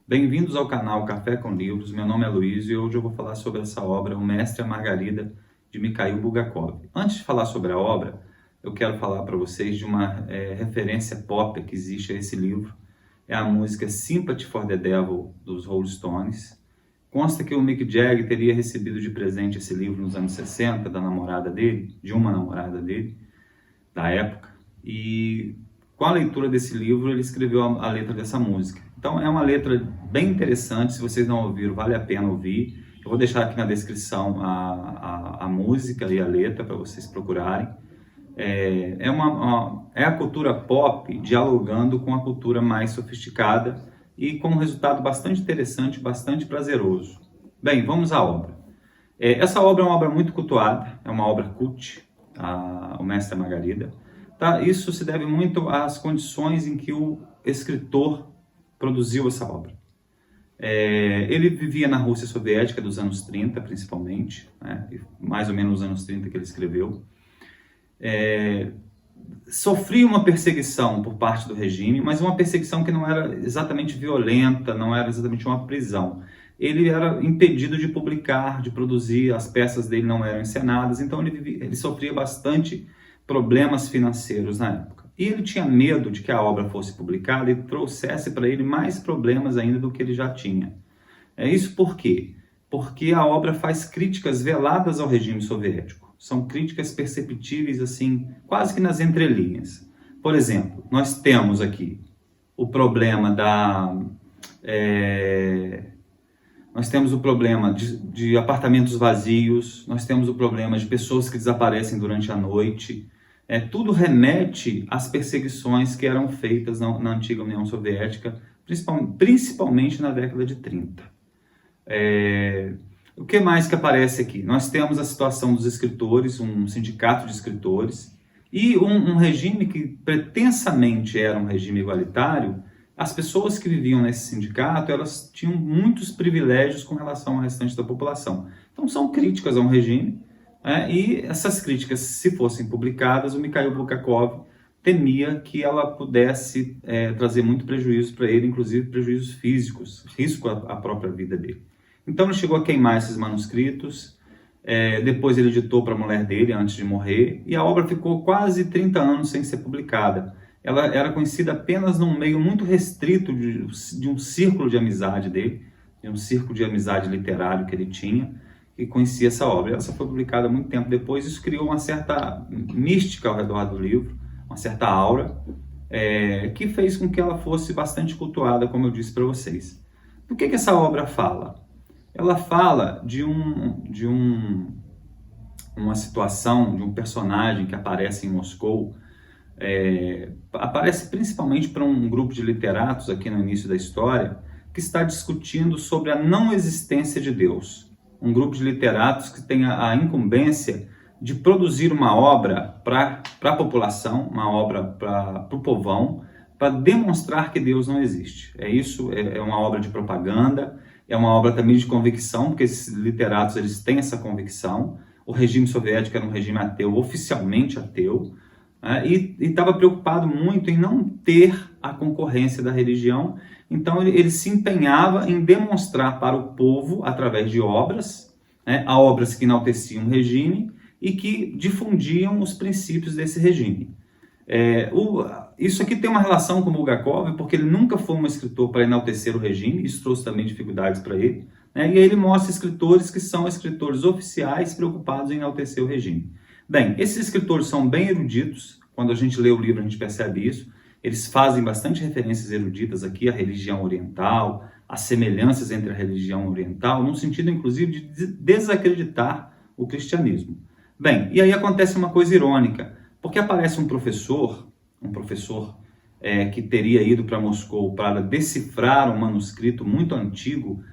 Bem-vindos ao canal Café com Livros. Meu nome é Luiz e hoje eu vou falar sobre essa obra, O Mestre e a Margarida, de Mikhail Bulgakov. Antes de falar sobre a obra, eu quero falar para vocês de uma referência pop que existe a esse livro. É a música Sympathy for the Devil, dos Rolling Stones. Consta que o Mick Jagger teria recebido de presente esse livro nos anos 60, da namorada dele, de uma namorada dele, da época. E com a leitura desse livro, ele escreveu a letra dessa música. Então é uma letra bem interessante, se vocês não ouviram, vale a pena ouvir. Eu vou deixar aqui na descrição a música e a letra para vocês procurarem. É a cultura pop dialogando com a cultura mais sofisticada e com um resultado bastante interessante, bastante prazeroso. Bem, vamos à obra. Essa obra é uma obra muito cultuada, é uma obra cult, O Mestre e a Margarida. Tá? Isso se deve muito às condições em que o escritor produziu essa obra. Ele vivia na Rússia soviética dos anos 30, principalmente, né? Mais ou menos nos anos 30 que ele escreveu. Sofria uma perseguição por parte do regime, mas uma perseguição que não era exatamente violenta, não era exatamente uma prisão. Ele era impedido de publicar, de produzir, as peças dele não eram encenadas, então ele sofria bastante problemas financeiros na época. E ele tinha medo de que a obra fosse publicada e trouxesse para ele mais problemas ainda do que ele já tinha. Isso por quê? Porque a obra faz críticas veladas ao regime soviético. São críticas perceptíveis, assim, quase que nas entrelinhas. Por exemplo, nós temos aqui o problema nós temos o problema de apartamentos vazios, nós temos o problema de pessoas que desaparecem durante a noite. Tudo remete às perseguições que eram feitas na antiga União Soviética, principalmente na década de 30. O que mais que aparece aqui? Nós temos a situação dos escritores, um sindicato de escritores, e um regime que pretensamente era um regime igualitário. As pessoas que viviam nesse sindicato, elas tinham muitos privilégios com relação ao restante da população. Então são críticas a um regime, e essas críticas, se fossem publicadas, o Mikhail Bulgakov temia que ela pudesse trazer muito prejuízo para ele, inclusive prejuízos físicos, risco à própria vida dele. Então ele chegou a queimar esses manuscritos, depois ele editou para a mulher dele antes de morrer, e a obra ficou quase 30 anos sem ser publicada. Ela era conhecida apenas num meio muito restrito de um círculo de amizade dele, de um círculo de amizade literário que ele tinha, que conhecia essa obra. Ela só foi publicada muito tempo depois. Isso criou uma certa mística ao redor do livro, uma certa aura, que fez com que ela fosse bastante cultuada, como eu disse para vocês. Do que essa obra fala? Ela fala de uma situação, de um personagem que aparece em Moscou. Aparece principalmente para um grupo de literatos aqui no início da história, que está discutindo sobre a não existência de Deus. Um grupo de literatos que tem a incumbência de produzir uma obra para a população, uma obra para o povão, para demonstrar que Deus não existe. É uma obra de propaganda, é uma obra também de convicção, porque esses literatos eles têm essa convicção. O regime soviético era um regime ateu, oficialmente ateu, e estava preocupado muito em não ter a concorrência da religião. Então ele se empenhava em demonstrar para o povo, através de obras, obras que enalteciam o regime e que difundiam os princípios desse regime. Isso aqui tem uma relação com Bulgakov, porque ele nunca foi um escritor para enaltecer o regime. Isso trouxe também dificuldades para ele, e aí ele mostra escritores que são escritores oficiais preocupados em enaltecer o regime. Bem, esses escritores são bem eruditos. Quando a gente lê o livro, a gente percebe isso. Eles fazem bastante referências eruditas aqui à religião oriental, às semelhanças entre a religião oriental, no sentido, inclusive, de desacreditar o cristianismo. Bem, e aí acontece uma coisa irônica, porque aparece um professor que teria ido para Moscou para decifrar um manuscrito muito antigo,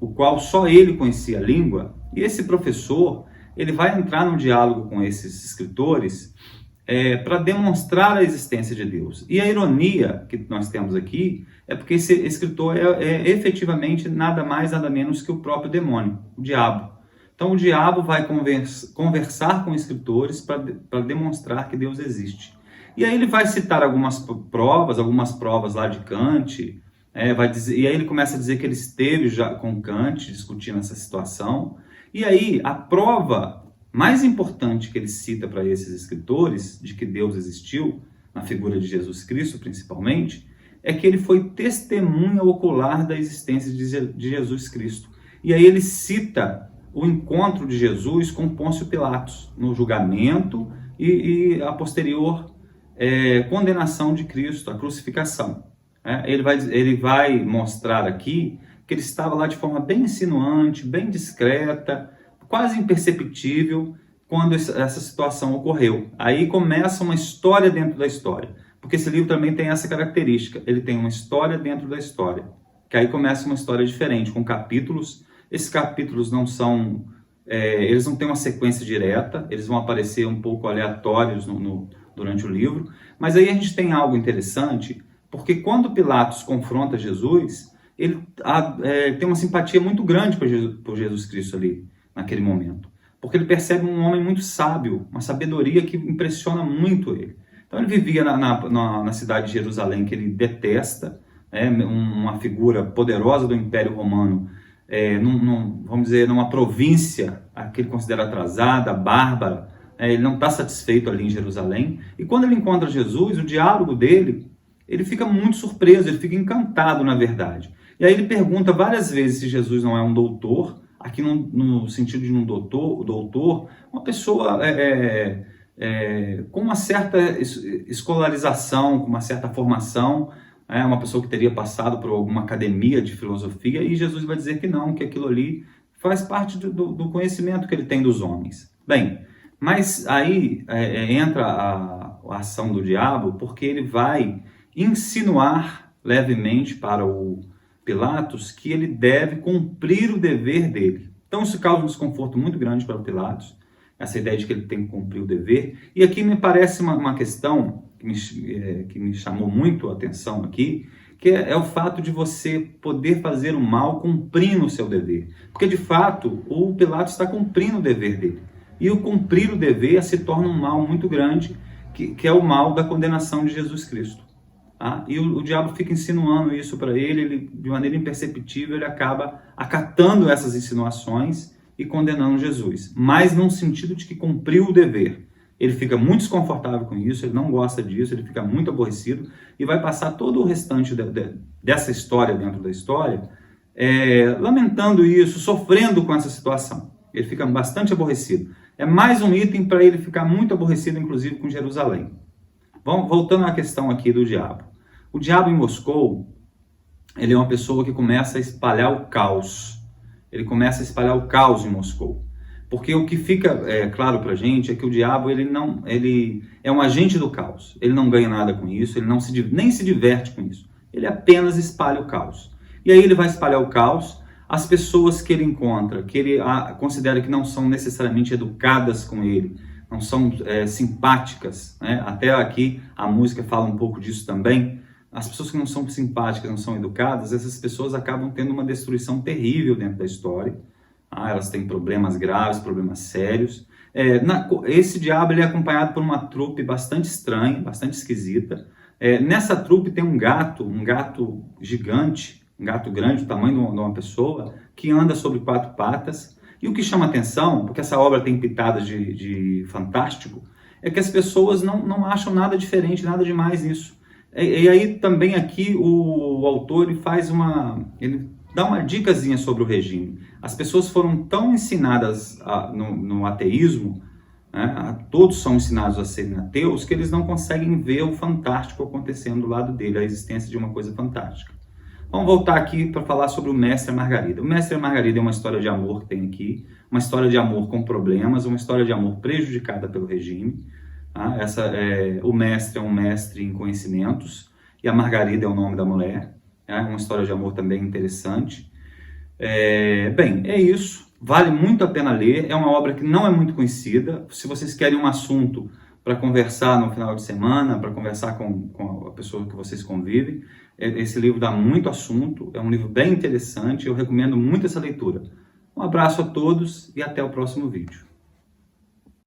o qual só ele conhecia a língua, e esse professor ele vai entrar num diálogo com esses escritores para demonstrar a existência de Deus. E a ironia que nós temos aqui é porque esse escritor é efetivamente nada mais, nada menos que o próprio demônio, o diabo. Então o diabo vai conversar com escritores para demonstrar que Deus existe. E aí ele vai citar algumas provas lá de Kant, E aí ele começa a dizer que ele esteve já com Kant discutindo essa situação. E aí a prova mais importante que ele cita para esses escritores de que Deus existiu, na figura de Jesus Cristo principalmente, é que ele foi testemunha ocular da existência de Jesus Cristo. E aí ele cita o encontro de Jesus com Pôncio Pilatos no julgamento e a posterior condenação de Cristo, a crucificação. Ele vai mostrar aqui que ele estava lá de forma bem insinuante, bem discreta, quase imperceptível quando essa situação ocorreu. Aí começa uma história dentro da história, porque esse livro também tem essa característica, ele tem uma história dentro da história, que aí começa uma história diferente, com capítulos. Esses capítulos não são, eles não têm uma sequência direta, eles vão aparecer um pouco aleatórios durante o livro, mas aí a gente tem algo interessante, porque quando Pilatos confronta Jesus, ele tem uma simpatia muito grande por Jesus Cristo ali, naquele momento. Porque ele percebe um homem muito sábio, uma sabedoria que impressiona muito ele. Então ele vivia na cidade de Jerusalém, que ele detesta, uma figura poderosa do Império Romano, vamos dizer, numa província que ele considera atrasada, bárbara. Ele não está satisfeito ali em Jerusalém. E quando ele encontra Jesus, o diálogo dele, ele fica muito surpreso, ele fica encantado, na verdade. E aí ele pergunta várias vezes se Jesus não é um doutor, aqui no sentido de um doutor, uma pessoa com uma certa escolarização, com uma certa formação, uma pessoa que teria passado por alguma academia de filosofia, e Jesus vai dizer que não, que aquilo ali faz parte do conhecimento que ele tem dos homens. Bem, mas aí entra a ação do diabo, porque ele vai insinuar levemente para o Pilatos que ele deve cumprir o dever dele. Então isso causa um desconforto muito grande para o Pilatos, essa ideia de que ele tem que cumprir o dever. E aqui me parece uma questão que me chamou muito a atenção aqui, que é o fato de você poder fazer o mal cumprindo o seu dever. Porque de fato o Pilatos está cumprindo o dever dele. E o cumprir o dever se torna um mal muito grande, que é o mal da condenação de Jesus Cristo. E o diabo fica insinuando isso para ele, de maneira imperceptível, ele acaba acatando essas insinuações e condenando Jesus. Mas num sentido de que cumpriu o dever. Ele fica muito desconfortável com isso, ele não gosta disso, ele fica muito aborrecido e vai passar todo o restante dessa história dentro da história lamentando isso, sofrendo com essa situação. Ele fica bastante aborrecido. É mais um item para ele ficar muito aborrecido, inclusive com Jerusalém. Voltando à questão aqui do diabo. O diabo em Moscou, ele é uma pessoa que começa a espalhar o caos. Ele começa a espalhar o caos em Moscou. Porque o que fica claro para a gente é que o diabo ele é um agente do caos. Ele não ganha nada com isso, ele nem se diverte com isso. Ele apenas espalha o caos. E aí ele vai espalhar o caos. As pessoas que ele encontra, que ele considera que não são necessariamente educadas com ele, não são simpáticas, até aqui a música fala um pouco disso também. As pessoas que não são simpáticas, não são educadas, essas pessoas acabam tendo uma destruição terrível dentro da história. Elas têm problemas graves, problemas sérios. Esse diabo ele é acompanhado por uma trupe bastante estranha, bastante esquisita. Nessa trupe tem um gato gigante, um gato grande, do tamanho de uma pessoa, que anda sobre 4 patas. E o que chama atenção, porque essa obra tem pitadas de fantástico, é que as pessoas não acham nada diferente, nada demais nisso. E aí também aqui o autor ele dá uma dicasinha sobre o regime. As pessoas foram tão ensinadas no ateísmo, todos são ensinados a serem ateus, que eles não conseguem ver o fantástico acontecendo do lado dele, a existência de uma coisa fantástica. Vamos voltar aqui para falar sobre o Mestre e a Margarida. O Mestre e a Margarida é uma história de amor que tem aqui, uma história de amor com problemas, uma história de amor prejudicada pelo regime. O mestre é um mestre em conhecimentos e a Margarida é o nome da mulher. É uma história de amor também interessante. Bem, é isso. Vale muito a pena ler. É uma obra que não é muito conhecida. Se vocês querem um assunto para conversar no final de semana, para conversar com a pessoa que vocês convivem, esse livro dá muito assunto. É um livro bem interessante. Eu recomendo muito essa leitura. Um abraço a todos e até o próximo vídeo.